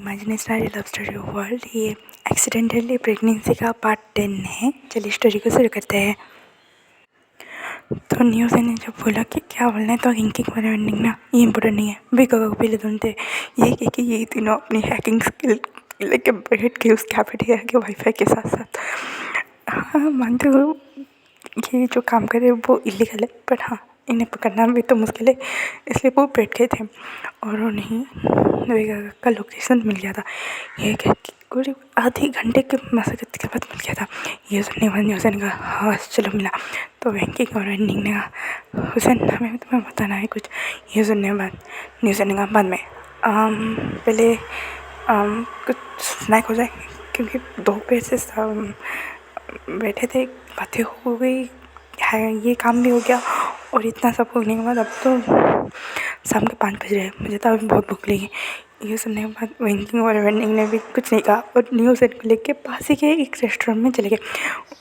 इमेजिनेशनरी love story world. ये accidentally pregnancy का part 10 है। चलिए स्टोरी को शुरू करते हैं। तो न्यूज़ ने जब बोला कि क्या बोलना है तो हैकिंग के बारे में ना ये इम्पोर्टेंट नहीं है भाई। कहो पहले ढूंढते ये कि ये तीनों अपनी हैकिंग स्किल लेके बैठ के उस कैफेटेरिया के वाईफाई के साथ साथ हाँ मानते हो ये जो काम करे वो इलीगल है, पर हाँ इन्हें पकड़ना भी तो मुश्किल है, इसलिए वो बैठ गए थे और उन्हें का लोकेशन मिल गया था। ये क्या करीब आधे घंटे के मशक्क़त के बाद मिल गया था। ये सुनने वाले हुसैन का हाँ चलो मिला। तो बैंकिंग और रनिंग ने कहा हुसैन हमें तुम्हें बताना है कुछ। ये सुनने के बाद न्यूज़ ने कहा बाद में पहले कुछ स्नैक हो जाए, क्योंकि दोपहर से बैठे थे, बातें हो गई है, ये काम भी हो गया और इतना सब होने के बाद अब तो शाम के 5 बज रहे हैं, मुझे तो अभी बहुत भूख लगी। ये सुनने के बाद बैंकिंग और वेंडिंग ने भी कुछ नहीं कहा और न्यूज़ को लेके पास ही के एक रेस्टोरेंट में चले गए।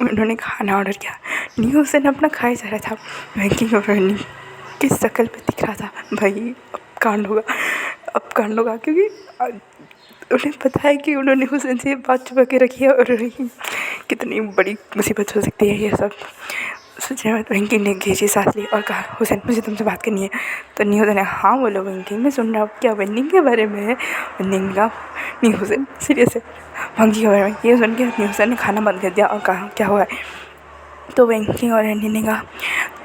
उन्होंने खाना ऑर्डर किया। न्यूज़ अपना खाया जा रहा था, बैंकिंग और वेंडिंग की शक्ल पे दिख रहा था भाई अब कांड होगा, अब कांड होगा, क्योंकि उन्हें पता है कि उन्होंने हुसैन से बात छुपा के रखी है और कितनी बड़ी मुसीबत हो सकती है ये सब सोचने में। वेंकी ने गहरी सांस ली और कहा हुसैन मुझे तुमसे बात करनी है। तो न्यूज़ ने हाँ बोलो वेंकी, मैं सुन रहा हूँ क्या वेंडिंग के बारे में है। वेंडिंग का नहीं हुसैन सीरियस है भांगी के बारे में। ये सुन के न्यूज़ ने खाना बंद कर दिया और कहा क्या हुआ है। तो वेंकी और एंडी ने कहा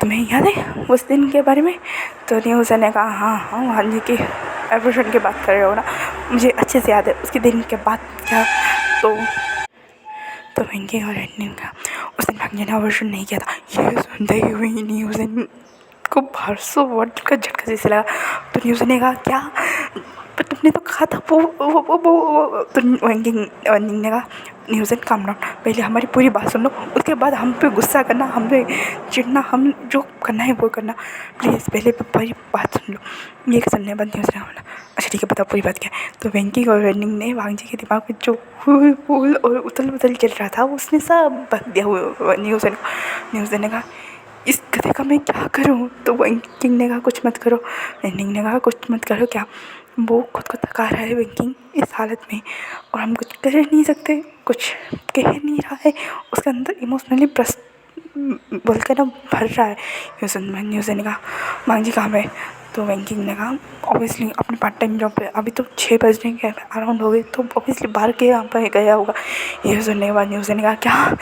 तुम्हें याद है उस दिन के बारे में। तो न्यूज़ ने कहा हाँ हाँ भांजी की एवोल्यूशन की बात कर रहे हो ना, मुझे अच्छे से याद है उसके दिन के बाद क्या। तो वेंकी और एंडी ने कहा उस दिन भांजी ने एवोल्यूशन नहीं किया था। ये सुनते ही हुई न्यूज़ को 1200 वाट का झटका जैसे लगा। तो न्यूज़ ने कहा क्या पर तुमने तो कहा था वो। तो वेंकी ने कहा न्यूज़ काम डाउन, पहले हमारी पूरी बात सुन लो, उसके बाद हम पे गुस्सा करना, हम पे चिढ़ना, हम जो करना है वो करना, प्लीज़ पहले पूरी बात सुन लो। ये सुनने बाद न्यूज़ ने बोला अच्छा ठीक है बताओ पूरी बात क्या है। तो वेंकी और वेंडिंग ने वांगजी के दिमाग में जो फूल और उथल पुथल चल रहा था उसने सब बक दिया हुआ न्यूज़ ने कहा इस गधे का मैं क्या करूँ। तो वेंकिंग ने कहा कुछ मत करो। वेंडिंग ने कहा कुछ मत करो क्या, वो खुद को थका रहा है वेंकिंग इस हालत में और हम कुछ कर नहीं सकते, कुछ कह नहीं रहा है, उसके अंदर इमोशनली बोल कर ना भर रहा है। न्यूज़ ने कहा मांग जी कहाँ पे। तो वेंकिंग ने कहा ऑब्वियसली अपने पार्ट टाइम जॉब पे, अभी तो 6 बजने के अराउंड हो गए, तो ऑब्वियसली बाहर के यहाँ पर गया होगा। ये सुनने के बाद न्यूज़ ने कहा क्या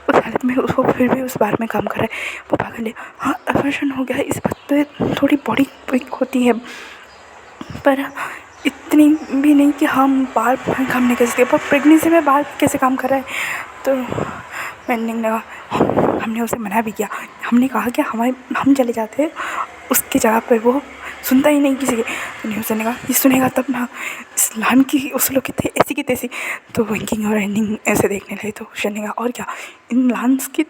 उस हालत में उसको फिर भी उस बार में काम कर रहा है, वो पागल है। हाँ एवर्शन हो गया है, इस बात पर थोड़ी बॉडी वीक होती है, पर इतनी भी नहीं कि हम बार काम नहीं कर सकते, पर प्रेगनेंसी में बार कैसे काम कर रहा है। तो वेंडिंग ने कहा हमने उसे मना भी किया, हमने कहा कि हम चले जाते हैं उसकी जगह पर, वो सुनता ही नहीं किसी के। तो न्यूज़ ने कहा ये सुनेगा तब ना, इस लान की उस लोग की थे ऐसी की तैसी। तो वेंकिंग और एंडिंग ऐसे देखने लगे। तो उस ने कहा और क्या इन लान्स की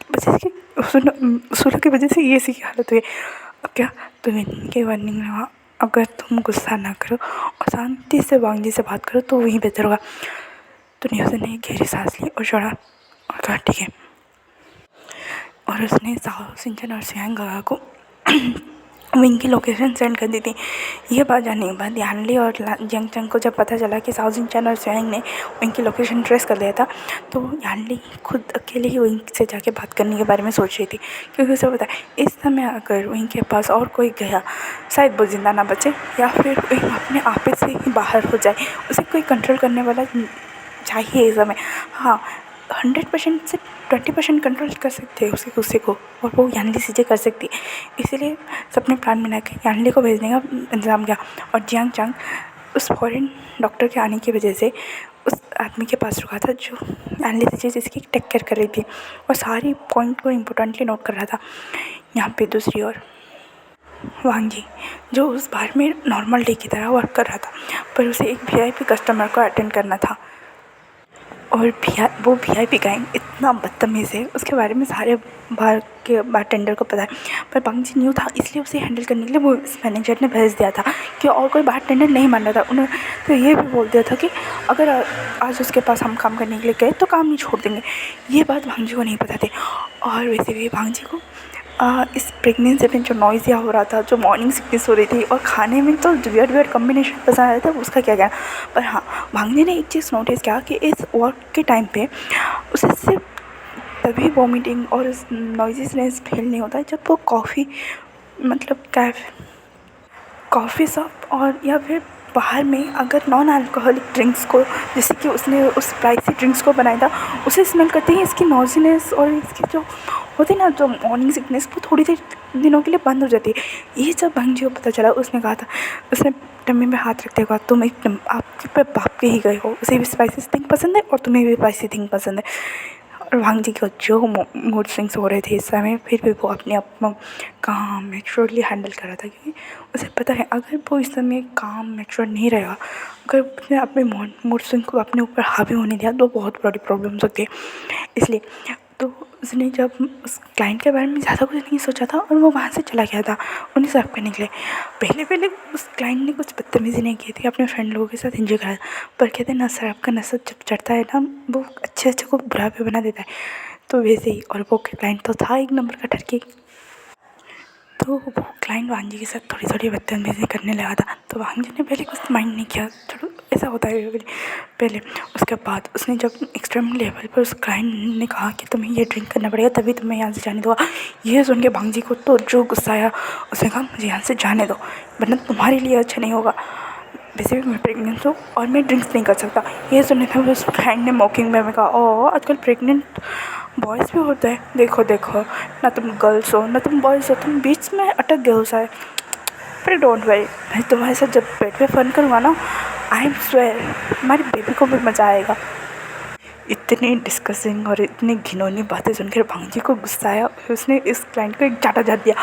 वजह से उसूलों की वजह से ये ऐसी की हालत हुई अब क्या। तो वेंडिंग ने कहा अगर तुम गुस्सा ना करो और शांति से वांगजी से बात करो तो वही बेहतर होगा। तो न्यूज़ ने गहरी सांस ली और छोड़ा और कहा ठीक है। और उसने साहु सिंचन और सियांग को विंग की लोकेशन सेंड कर दी थी। ये बात जानने के बाद यानली और जंगचंग को जब पता चला कि साहु सिंचन और सियांग ने विंग की लोकेशन ट्रेस कर लिया था, तो यानली खुद अकेले ही विंग से जाके बात करने के बारे में सोच रही थी, क्योंकि उसे पता है इस समय अगर विंग के पास और कोई गया शायद वो जिंदा ना बचे या फिर विंग अपने आप से ही बाहर हो जाए, उसे कोई कंट्रोल करने वाला चाहिए इस समय। हाँ 100% से 20% कंट्रोल कर सकते हैं उसके गुस्से को, और वो यानली चीज़ें कर सकती है। इसीलिए सबने प्लान बना के यानली को भेजने का इंतज़ाम किया। और जियांग चांग उस फॉरेन डॉक्टर के आने की वजह से उस आदमी के पास रुका था जो यानली चीज़ें इसकी टेक केयर कर रही थी और सारी पॉइंट को इम्पोर्टेंटली नोट कर रहा था। यहाँ पे दूसरी ओर वांगजी जो उस बार में नॉर्मल डे की तरह वर्क कर रहा था, पर उसे एक VIP कस्टमर को अटेंड करना था। और वो VIP गाय इतना बदतमीज़ है, उसके बारे में सारे बार के बारटेंडर को पता है, पर वांगजी न्यू था इसलिए उसे हैंडल करने के लिए वो इस मैनेजर ने भेज दिया था कि और कोई बारटेंडर नहीं मान रहा था। उन्होंने तो ये भी बोल दिया था कि अगर आज उसके पास हम काम करने के लिए गए तो काम नहीं छोड़ देंगे। ये बात वांगजी को नहीं पता थी। और वैसे भी वांगजी को इस प्रेगनेंसी में जो नॉइज़िया हो रहा था, जो मॉर्निंग सिकनेस हो रही थी, और खाने में तो वियर्ड वियर्ड कॉम्बिनेशन पसंद आया था, उसका क्या कहना। पर हाँ, भांगने ने एक चीज़ नोटिस किया कि इस वर्क के टाइम पे उसे सिर्फ तभी वॉमिटिंग और नॉइजीनेस फील नहीं होता है जब वो मतलब कॉफ़ी शॉप और या फिर बाहर में अगर नॉन अल्कोहलिक ड्रिंक्स को, जैसे कि उसने उस स्पाइसी ड्रिंक्स को बनाया था, उसे स्मेल करते ही इसकी नॉइजीनेस और इसकी जो होती है ना, जो मॉर्निंग सिकनेस, वो थोड़ी देर दिनों के लिए बंद हो जाती है। ये जब बहन जी को पता चला, उसने कहा था, उसने टम्मी में हाथ रखते हुए कहा, तुम एक आपके पे बाप के ही गए हो, उसे भी स्पाइसी थिंग पसंद है और तुम्हें भी स्पाइसी थिंग पसंद है। और भांग जी को जो मूड स्विंग्स हो रहे थे इस समय, फिर भी वो अपने आप काम मैच्योरली हैंडल कर रहा था, क्योंकि उसे पता है अगर वो इस समय काम मैच्योर नहीं रहेगा, अगर उसने अपने मूड स्विंग को अपने ऊपर हावी होने दिया, तो बहुत बड़ी प्रॉब्लम्स होती है। इसलिए तो उसने जब उस क्लाइंट के बारे में ज़्यादा कुछ नहीं सोचा था और वो वहाँ से चला गया था उन्हें सर्व करने के लिए। पहले पहले उस क्लाइंट ने कुछ बदतमीज़ी नहीं की थी, अपने फ्रेंड लोगों के साथ एंजॉय करा। पर कहते हैं ना, शराब का नशा जब चढ़ता है ना, वो अच्छे अच्छे को बुरा भी बना देता है। तो वैसे ही, और वो क्लाइंट तो था एक नंबर का टर्की। तो वो क्लाइंट वांजी के साथ थोड़ी थोड़ी बदतमीज़ी करने लगा था। तो वांजी ने पहले कुछ माइंड नहीं किया, चलो ऐसा होता है पहले। उसके बाद उसने जब एक्सट्रीम लेवल पर उस क्लाइंट ने कहा कि तुम्हें ये ड्रिंक करना पड़ेगा तभी तुम्हें यहाँ से जाने दूँगा, ये सुन के भांजी को तो जो गुस्सा आया, उसने कहा मुझे यहाँ से जाने दो, वरना तुम्हारे लिए अच्छा नहीं होगा। वैसे भी मैं प्रेग्नेंट हूँ और मैं ड्रिंक्स नहीं कर सकता। ये सुनने था उस फ्रेंड ने मॉकिंग में कहा, ओ आजकल प्रेग्नेंट बॉयज़ भी होते हैं, देखो देखो, ना तुम गर्ल्स हो ना तुम बॉयज़ हो, तुम बीच में अटक गए हो शायद। पर डोंट वरी, मैं तुम्हारे साथ जब बेड पे फन करूँगा ना, आई एम स्वेयर हमारी बेबी को भी मज़ा आएगा। इतनी डिस्कसिंग और इतनी घिनौनी बातें सुनकर भांजी को गुस्सा आया, उसने इस क्लाइंट को एक चाटा जड़ दिया।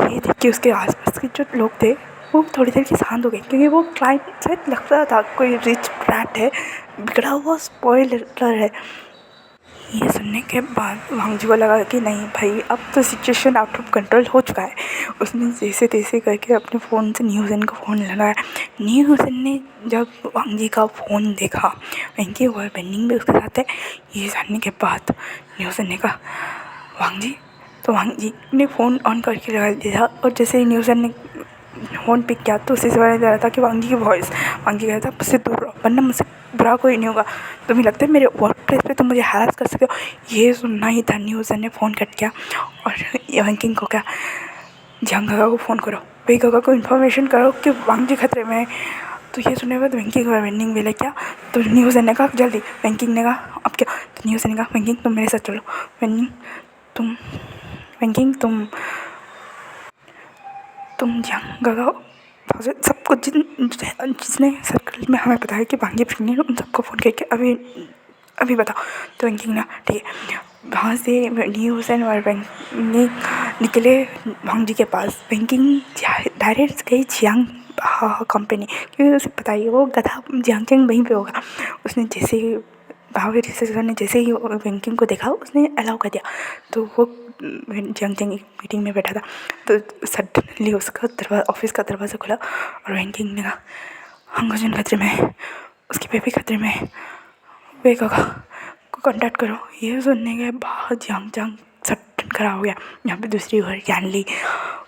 ये देख के उसके आसपास के जो लोग थे वो थोड़ी देर के शांत हो गए, क्योंकि वो क्लाइंट शायद लग रहा था कोई रिच ब्रैट है, बिगड़ा हुआ स्पॉइलर है। ये सुनने के बाद भांजी को लगा कि नहीं भाई, अब तो सिचुएशन आउट ऑफ कंट्रोल हो चुका है। उसने जैसे तैसे करके अपने फ़ोन से न्यूज़न को फ़ोन लगाया। न्यूज़न ने जब भांजी का फ़ोन देखा, वेंकी और बेनिंग भी उसके साथ है, ये जानने के बाद न्यूज़न ने कहा भांजी, तो भांजी ने फ़ोन ऑन करके लगा दिया। और जैसे ही न्यूज़न ने फ़ोन पिक किया तो उसे समझ आ रहा था कि वांगी की वॉइस। वांगी कहता मुझसे दूर रहो, वरना मुझसे बुरा कोई नहीं होगा, तुम्हें लगता है मेरे वर्क प्लेस पे तुम मुझे हैरास कर सकते हो। ये सुनना ही था, न्यूज़न ने फ़ोन कट किया और वैंकिंग को क्या, जंग गगा को फ़ोन करो, वही गगा को इन्फॉर्मेशन करो कि वांगी खतरे में है। तो ये सुनने के बाद वैंकिंग और वेंडिंग भी लग क्या। तो न्यूज़न ने कहा जल्दी, वैंकिंग ने कहा अब क्या। तो न्यूज़न ने कहा वैंकिंग तुम मेरे साथ चलो, वैंकिंग तुम जंग गगा सबको जिसने सर्कल में हमें बताया कि भांगी प्रेग्नेंट, उन सबको फ़ोन करके अभी बताओ। तो वैंकिंग ना ठीक है, वहाँ से न्यूज़न और वैंकिंग निकले भांगी के पास। वैंकिंग डायरेक्ट गई जियांग कंपनी, क्योंकि उसे पता ही वो गधा जियांग वहीं पे होगा। उसने जैसे ही भाभी रिसेप्शन ने जैसे ही वैंकिंग को देखा, उसने अलाउ कर दिया। तो वो जियांग एक मीटिंग में बैठा था, तो सडनली उसका ऑफिस का दरवाज़ा खुला और वैंकिंग ने कहा हंगोजन खतरे में है, उसकी बेबी खतरे में है, वे को कॉन्टैक्ट करो। ये सुनने के बाद जियांग सडन खड़ा हो गया। यहाँ पे दूसरी ओर यानली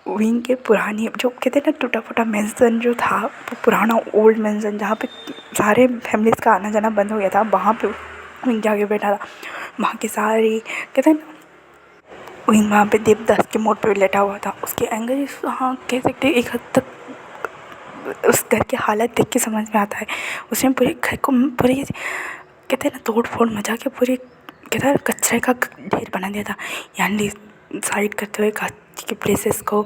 विंग के पुरानी, जो कहते हैं ना टूटा फूटा मेंशन जो था, वो पुराना ओल्ड मेंशन जहाँ पे सारे फैमिलीज़ का आना जाना बंद हो गया था, वहाँ पे विंग जाके बैठा था। वहाँ की सारी कहते हैं ना, विंग वहाँ पे देवदास के मोड़ पे लेटा हुआ था। उसके एंगल, हाँ कह सकते एक हद तक उस घर की हालत देख के समझ में आता है। उसने पूरे घर को पूरी कहते हैं ना तोड़ फोड़ मचा के पूरे कहते हैं कचरे का ढेर बना दिया था। यानी साइड करते हुए कांच के प्लेसेस को,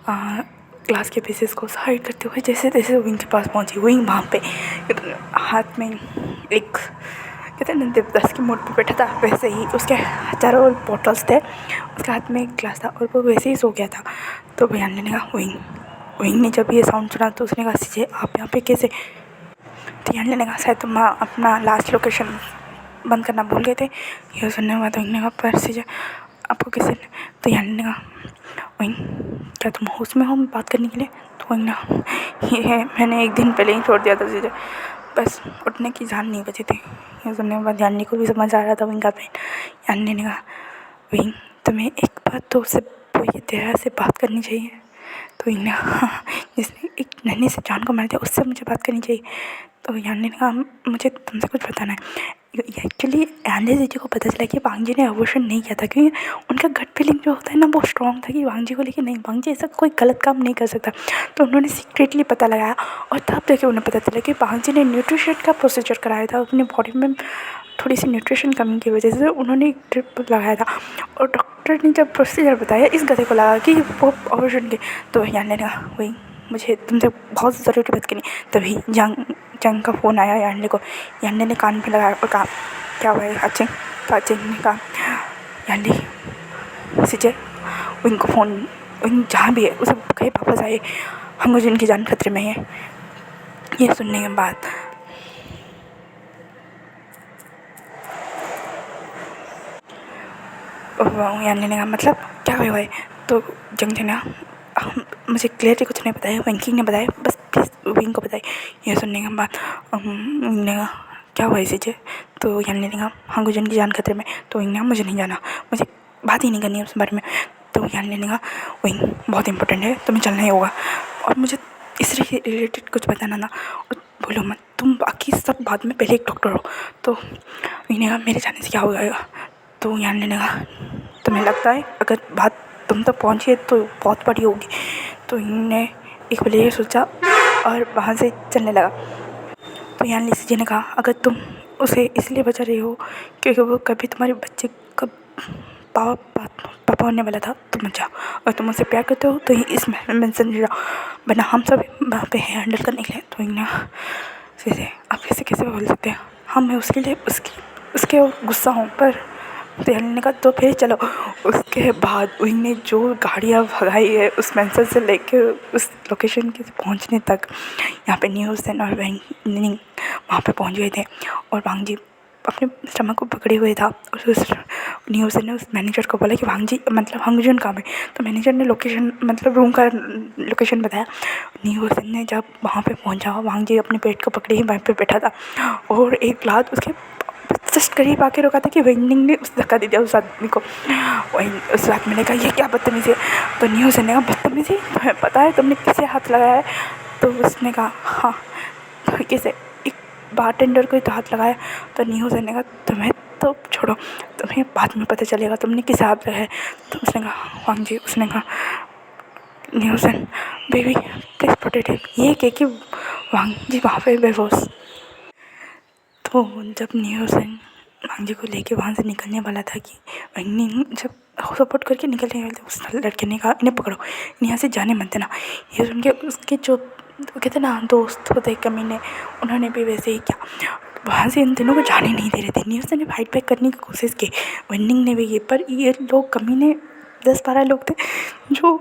ग्लास के पीसेस को साइड करते हुए जैसे तैसे विंग के पास पहुंची। विंग वहाँ पे हाथ में एक कहते हैं ना देवदास की मूर्ति पे बैठा था, वैसे ही उसके चारों ओर बॉटल्स थे, उसके हाथ में एक ग्लास था और वो वैसे ही सो गया था। तो भैया ने कहा विंग ने जब ये साउंड सुना तो उसने कहा सीजे आप यहाँ पे कैसे। तो यानी ने कहा शायद तुम अपना लास्ट लोकेशन बंद करना भूल गए थे। ये सुनने के बाद वहीं ने कहा पर सीजे आपको किसी। तो यानी ने कहा वहीं क्या तुम होश में हो बात करने के लिए। तो वहीं ना ये है, मैंने एक दिन पहले ही छोड़ दिया था सीजे, बस उठने की जान नहीं बची थी। ये सुनने के बाद यानी को भी समझ आ रहा था विंग का पेन। यानी ने कहा विंग तुम्हें एक बात तो उससे वो ये तेरा से बात करनी चाहिए। तो जिसने एक नन्ही से जान को मार दिया उससे मुझे बात करनी चाहिए। तो यानी ने कहा मुझे तुमसे कुछ बताना है। एक्चुअली यान्नी जी को पता चला कि वांगजी ने अबॉर्शन नहीं किया था, क्योंकि उनका गट फीलिंग जो होता है ना वो स्ट्रॉन्ग था कि वांगजी को लेके नहीं, वांगजी ऐसा कोई गलत काम नहीं कर सकता। तो उन्होंने सीक्रेटली पता लगाया और तब जाके उन्हें पता चला कि वांगजी ने न्यूट्रिशन का प्रोसीजर कराया था। अपनी बॉडी में थोड़ी सी न्यूट्रिशन कमी की वजह से उन्होंने एक ड्रिप लगाया था। और डॉक्टर ने जब प्रोसीजर बताया इस गधे को लगा कि वो अबॉर्शन के, तो यान्नी ने कहा वही मुझे तुमसे बहुत ज़रूरी बात करनी। तभी जंग का फ़ोन आया यान्नी को। यान्नी ने कान पे लगाया और कहा क्या हुआ है अचिंग? तो अचिंग ने कहा यान्नी सिजे उनको फ़ोन जहाँ भी है उसे कहीं वापस आए, हम उनकी जान खतरे में है। ये सुनने के बाद यान्नी ने कहा मतलब क्या हुआ है? तो जंग ने मुझे क्लियरली कुछ नहीं बताया, वैंकिंग ने बताया, बस प्लीज़ विंग को बताए। ये सुनने के बाद ने कहा क्या हुआ इसे? तो यान्नी ने कहा हाँ गुजन की जान खतरे में। तो विंग ने कहा मुझे नहीं जाना, मुझे बात ही नहीं करनी है उस बारे में। तो यान्नी ने कहा विंग बहुत इंपॉर्टेंट है, तुम्हें चलना ही होगा और मुझे इससे रिलेटेड कुछ बताना ना, और बोलो मत, तुम बाकी सब बाद में, पहले एक डॉक्टर हो। तो विंग ने कहा मेरे जाने से क्या हो जाएगा? तो यान्नी ने कहा तुम्हें लगता है अगर बात तुम तक पहुँची है तो बहुत बड़ी होगी। तो इन्होंने एक पल ये सोचा और वहाँ से चलने लगा। तो यान्नी जी ने कहा अगर तुम उसे इसलिए बचा रही हो क्योंकि वो कभी तुम्हारे बच्चे का पापा होने वाला था, तो मत जाओ। अगर तुम उससे प्यार करते हो तो इस मेंशन नहीं जाओ, वरना हम सब वहाँ पे हैंडल करने के लिए। तो इन्हें सीधे आप कैसे बोल सकते हैं? हाँ मैं उसके लिए उसके गुस्सा हूँ, पर तो यान्नी ने कहा तो फिर चलो। उसके बाद उन्हें जो गाड़ियाँ भगाई है उस मेंशन से लेके उस लोकेशन के पहुंचने तक, यहाँ पे न्यूज़न और वैंकिंग वहाँ पे पहुंच गए थे। और वांगजी अपने स्टमक को पकड़े हुए था। और उस न्यूज़न ने उस मैनेजर को बोला कि वांगजी मतलब हांगजुन कहाँ है? तो मैनेजर ने लोकेशन मतलब रूम का लोकेशन बताया। न्यूज़न ने जब वहाँ पे पहुँचा, वांगजी अपने पेट को पकड़े ही वहाँ पे बैठा था और एक लात उसके जस्ट करीब आके रोका था कि वेंडिंग ने उस धक्का दे दिया उस आदमी को। वही उस आदमी ने कहा ये क्या बदतमीज़ी है? तो न्यूज़न ने कहा बदतमीज़ी तुम्हें पता है तुमने किसे हाथ लगाया है? तो उसने कहा हाँ किसे, एक बारटेंडर को ही तो हाथ लगाया। तो न्यूज़न ने कहा तुम्हें तो छोड़ो, तुम्हें बाद में पता चलेगा तुमने किसे हाथ लगाया है। तो उसने कहा वांगजी, उसने कहा न्यूज़न बेबी प्लीज़ प्रोटेक्ट हिम। ये कह के वांगजी वहाँ पे बेहोश। तो जब न्यूज़न वांगजी को लेके वहाँ से निकलने वाला था कि वहीं जब सपोर्ट करके निकलने वाले थे, उस लड़के ने कहा इन्हें पकड़ो, यहाँ से जाने मत देना। ये सुन के उसके जो कहते ना दोस्त होते कमीने, उन्होंने भी वैसे ही किया, वहाँ से इन तीनों को जाने नहीं दे रहे थे। न्यूज़न ने फाइट बैक करने की कोशिश की, विनिंग ने भी की, पर ये लोग कमीने 10-12 लोग थे जो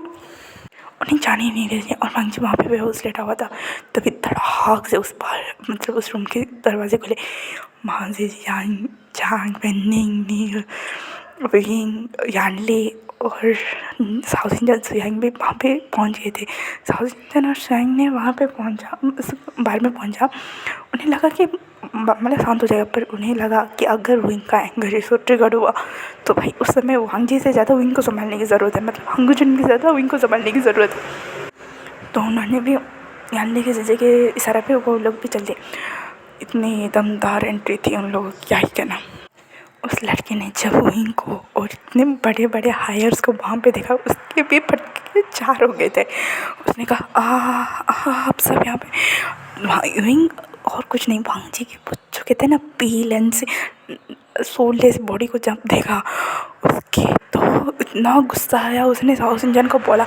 उन्हें जाने ही नहीं रहे थे। और वांगजी वहाँ पे बेहोश लेटा हुआ था। तभी धड़ाक से उस बार मतलब उस रूम के दरवाजे खुले, वहाँ से जांग वेनिंग यानली और साउथ इंडियन सुयांग भी वहाँ पे पहुँच गए थे। साउथ इंडियन और सुयांग ने वहाँ पे पहुँचा, उस बार में पहुँचा। उन्हें लगा कि मतलब शांत हो जाएगा, पर उन्हें लगा कि अगर विंग का एंगर इसको ट्रिगर हुआ तो भाई उस समय वांगजी से ज़्यादा विंग को संभालने की ज़रूरत है, मतलब हांगजुन की ज़्यादा विंग को संभालने की ज़रूरत है। तो उन्होंने भी यान्नी के जीजे के इशारे पे वो लोग भी चल दिए। इतनी दमदार एंट्री थी उन लोगों की, क्या ही कहना। उस लड़के ने जब विंग को और इतने बड़े बड़े हायर्स को वहाँ पे देखा, उसके भी फटके 4 हो गए थे। उसने कहा आप सब यहाँ पे विंग और कुछ नहीं, वांगजी की जो कहते हैं ना पील से सोललेस बॉडी को जब देखा उसके तो इतना गुस्सा आया। उसने साउथ इंडियन को बोला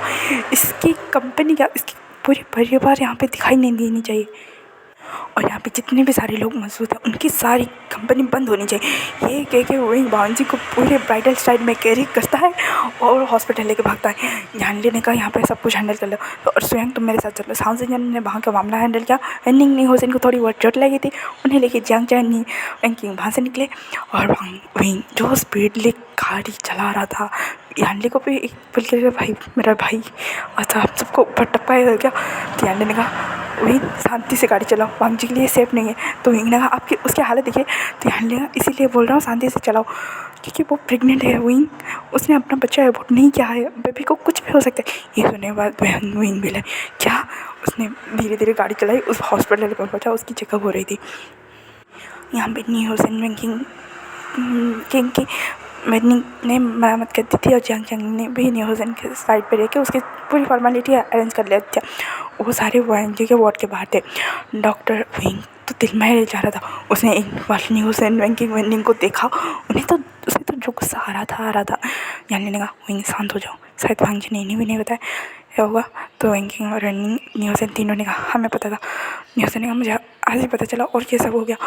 इसकी कंपनी क्या, इसकी पूरी परिवार यहाँ पे दिखाई नहीं देनी चाहिए, और यहाँ पे जितने भी सारे लोग मौजूद हैं उनकी सारी कंपनी बंद होनी चाहिए। ये कह के वही वांगजी को पूरे ब्राइडल स्टाइल में कैरी करता है और हॉस्पिटल लेके भागता है। यानली ने कहा यहाँ पे सब कुछ हैंडल कर लो, तो और स्वयं तुम मेरे साथ चलो। साउथ इंडियन ने वहाँ का मामला हैंडल किया। एंडिंग नहीं हो को थोड़ी बहुत चोट लगी थी, उन्हें लेके जियांग चैन वैंकिंग वहाँ से निकले। और वहीं जो स्पीडली गाड़ी चला रहा था, यानली को भी एक पल के लिए भाई मेरा भाई अच्छा आप सबको ऊपर टप्पा है क्या? तो यानली ने कहा वही शांति से गाड़ी चलाओ, वांगजी के लिए सेफ नहीं है। तो विंग ने कहा आपकी उसकी हालत देखिए। तो यान ने कहा इसीलिए बोल रहा हूँ शांति से चलाओ, क्योंकि वो प्रेग्नेंट है विंग, उसने अपना बच्चा अबॉर्ट नहीं किया है, बेबी को कुछ भी हो सकता है। ये सुनने के बाद विंग भी लगे क्या, उसने धीरे धीरे गाड़ी चलाई, उस हॉस्पिटल पर पहुँचा, उसकी चेकअप हो रही थी। यहाँ पे न्यूज़ एंड बैंकिंग किंग की मैडनी ने मरम्मत कर दी थी और जंग जंग ने भी न्यूज़न के साइड पे रह के उसकी पूरी फॉर्मेलिटी अरेंज कर लिया था। वो सारे वांगजी के वार्ड के बाहर थे। डॉक्टर विंग तो दिल में जा रहा था, उसने एक बार न्यूज़ एंड बैंकिंग वेंडिंग को देखा, उन्हें तो उसे तो जो गुस्सा आ रहा था। यानी ने कहा विंग शांत हो जाओ, शायद वांगजी ने इन्हें भी नहीं बताया क्या होगा। तो बैंकिंग और रनिंग न्यूज़न तीनों ने कहा हमें पता था। न्यूज़न ने कहा मुझे आज ही पता चला और ये सब हो गया।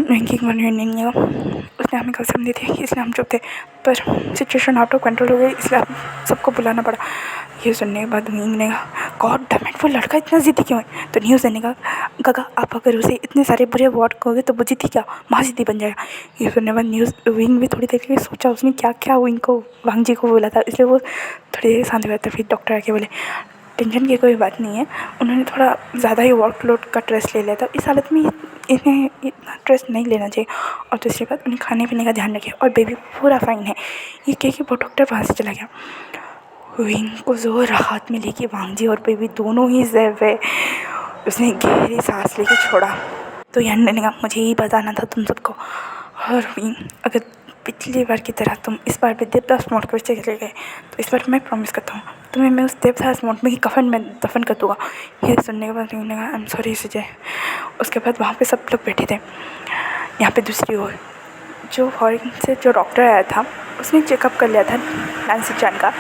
बैंकिंग और रनिंग ने कहा उसने हमें कसम दी थी इसलिए हम चुप थे, पर सिचुएशन आउट ऑफ कंट्रोल हो गई इसलिए हम सबको बुलाना पड़ा। ये सुनने के बाद विंग ने कहा गॉड डैम इट, वो लड़का इतना ज़िद्दी क्यों है। तो न्यूज़ ने कहा गगा आप अगर उसे इतने सारे बुरे वर्ड कहोगे तो वो ज़िद्दी क्या महाजिद्दी बन जाएगा। ये सुनने के बाद न्यूज़ विंग भी थोड़ी देर के लिए सोचा उसने क्या क्या विंग को वांगजी को बोला था, इसलिए वो थोड़ी देर शांत हुआ था। फिर डॉक्टर आके बोले टेंशन की कोई बात नहीं है, उन्होंने थोड़ा ज़्यादा ही वर्कलोड का स्ट्रेस ले लिया था, इस हालत में इन्हें इतना स्ट्रेस नहीं लेना चाहिए। और दूसरी बात उन्हें खाने पीने का ध्यान रखें और बेबी पूरा फाइन है। ये कह के वो डॉक्टर वहाँ से चला गया। विंग को जोर राहत मिली कि वांगजी और बेबी दोनों ही सेफ है। उसने गहरी सांस लेके छोड़ा। तो यान ने कहा मुझे ही बताना था तुम सबको, और विंग अगर पिछली बार की तरह तुम इस बार भी देवदास मोड पर चले गए तो इस बार मैं प्रॉमिस करता हूँ तुम्हें मैं उस देवदास मोड में ही कफन में दफन कर दूँगा। ये सुनने के बाद उन्होंने कहा आई एम सॉरी सुजय। उसके बाद वहाँ पे सब लोग बैठे थे। यहाँ पे दूसरी ओर जो फॉरेन से जो डॉक्टर आया था उसने चेकअप कर लिया था नैन्सी चैन का,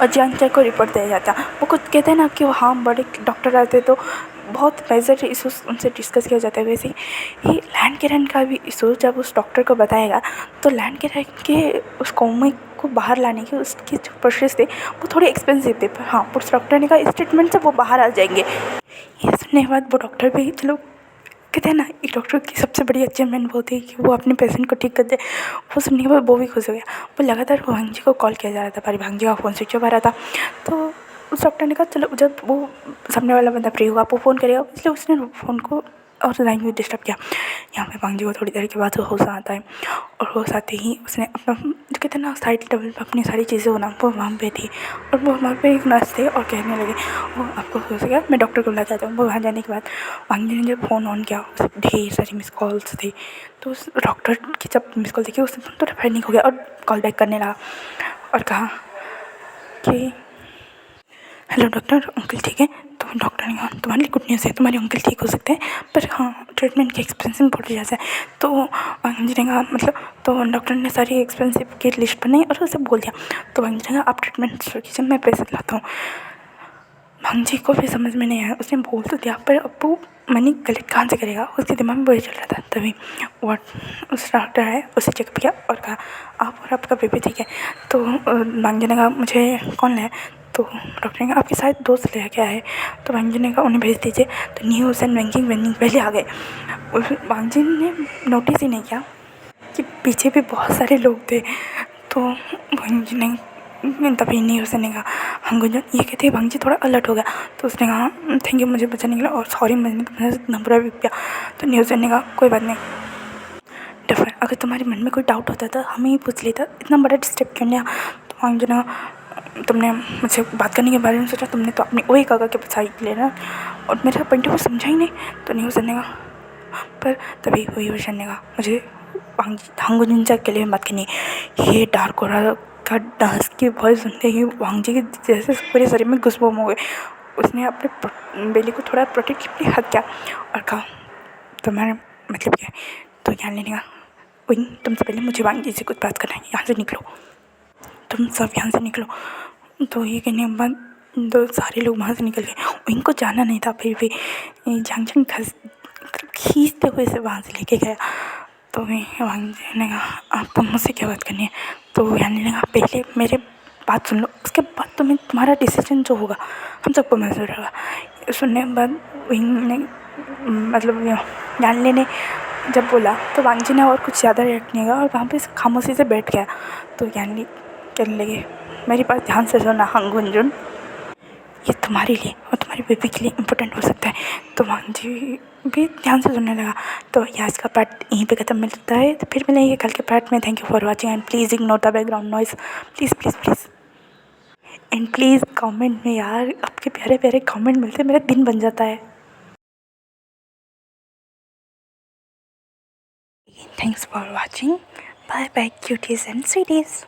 और जियांग चाय को रिपोर्ट दिया जाता। वो कुछ कहते हैं ना कि वो हाँ बड़े डॉक्टर आते तो बहुत मेजर इशूज़ उनसे डिस्कस किया जाता है। वैसे ही लैंड किरण का भी इशू जब उस डॉक्टर को बताएगा तो लैंड किरण के उस कौमे को बाहर लाने की उसकी जो प्रोसेस थे वो थोड़े एक्सपेंसिव थे, पर हाँ उस डॉक्टर ने कहा इस ट्रीटमेंट से वो बाहर आ जाएंगे। ये सुनने के बाद वो डॉक्टर भी चलो कहते हैं ना एक डॉक्टर की सबसे बड़ी अचीवमेंट वो थी कि वो अपने पेशेंट को ठीक कर दे। वो सुनने के बाद वो भी खुश हो गया। वो लगातार वांगजी को कॉल किया जा रहा था पर वांगजी का फ़ोन स्विच ऑफ आ रहा था। तो उस डॉक्टर ने कहा चलो जब वो सामने वाला बंदा फ्री होगा वो फ़ोन करेगा, इसलिए उसने फ़ोन को और लाइन में डिस्टर्ब किया। यहाँ पे वांगजी को थोड़ी देर के बाद होश आता है, और होश आते ही उसने अपना जो कहते हैं ना साइड टेबल पर अपनी सारी चीज़ें होना वो वहाँ पे थी, और वो वहाँ पे एक नर्स थे और कहने लगे वो आपको हो गया मैं डॉक्टर को बुला चाहता हूँ। वो वहाँ जाने के बाद वांगजी ने जब फ़ोन ऑन किया ढेर सारी मिस कॉल्स थी। तो उस डॉक्टर की जब मिस कॉल देखी उसने थोड़ा पैनिक हो गया और कॉल बैक करने लगा और कहा कि हेलो डॉक्टर अंकल ठीक है। तो डॉक्टर ने कहा तुम्हारे लिए गुड न्यूज़ है, तुम्हारे अंकल ठीक हो सकते हैं, पर हाँ ट्रीटमेंट के एक्सपेंसिव बहुत ज़्यादा है। तो वांगजी ने कहा मतलब, तो डॉक्टर ने सारी एक्सपेंसिव की लिस्ट बनाई और उसे बोल दिया। तो वांगजी ने कहा आप ट्रीटमेंट शुरू कीजिए मैं पैसे लाता हूँ। वांगजी को भी समझ में नहीं आया, उसने बोल तो दिया पर अब वो मनी कलेक्ट कहाँ से करेगा, उसके दिमाग में वही चल रहा था। तभी उस डॉक्टर है उसे चेकअप किया और कहा आप और आपका बेबी ठीक है। तो वांगजी ने कहा मुझे कौन लाया। तो डॉक्टर ने कहा आपके साथ दोस्त ले क्या है। तो वांगजी ने कहा उन्हें भेज दीजिए। तो न्यूज़ एंड बैंकिंग वेंडिंग पहले आ गए। वांगजी ने नोटिस ही नहीं किया कि पीछे भी बहुत सारे लोग थे। तो वांगजी ने तभी न्यूज़ ने कहा हंगुंजन ये कहते वांगजी थोड़ा अलर्ट हो गया। तो उसने कहा थैंक यू मुझे बचाने के लिए और सॉरी मैंने तुम्हारे इतना बुरा भी किया। तो न्यूज़ ने कहा कोई बात नहीं डिफर, अगर तुम्हारे मन में कोई डाउट होता था हमें ही पूछ लेता, इतना बड़ा डिस्टर्ब क्यों लिया। तो वांगजी ने तुमने मुझे बात करने के बारे में सोचा, तुमने तो अपनी वही काका के बचाई लेना और मेरा पॉइंट ऑफ व्यू समझा ही नहीं। तो न्यूज़ ने कहा पर तभी वही वर्षन ने कहा मुझे हंगुंजन से अकेले में बात करनी है। ये डार्क हो रहा का डांस की वॉइस सुनते ही वांगजी के जैसे पूरे शरीर में घुसबम हो गए। उसने अपने बेली को थोड़ा प्रोटेक्टिवली हक किया और कहा तुम्हारा मतलब क्या है। तो ज्ञान लेने का वही तुमसे पहले मुझे वांगजी से कुछ बात करना है, यहाँ से निकलो तुम सब यहाँ से निकलो। तो ये कहने के बाद तो सारे लोग वहाँ से निकल गए। इनको जाना नहीं था फिर भी झांगझंग खींचते हुए से वहाँ से लेके गया। तो वांगजी ने कहा आपको मुझसे क्या बात करनी है। तो यानी ने कहा पहले मेरे बात सुन लो, उसके बाद तुम्हें तुम्हारा डिसीजन जो होगा हम सबको मंजूर होगा। सुनने के बाद ने मतलब यानी ने जब बोला तो वांगजी ने और कुछ ज़्यादा रिएक्ट नहीं किया और वहाँ पे खामोशी से बैठ गया। तो यानी कहने लगे मेरी बात ध्यान से सुना हंगुंजुन, ये तुम्हारे लिए और हमारी बेबी के लिए इम्पोर्टेंट हो सकता है। तो मांझी भी ध्यान से सुनने लगा। तो ये आज का पार्ट यहीं पे ख़त्म मिलता है, तो फिर मिलेंगे कल के पार्ट में। Thank you for watching and please ignore the background noise, please please please. And please comment में यार, आपके प्यारे प्यारे कमेंट मिलते मेरा दिन बन जाता है। Thanks for watching, bye bye cuties and स्वीटीज़।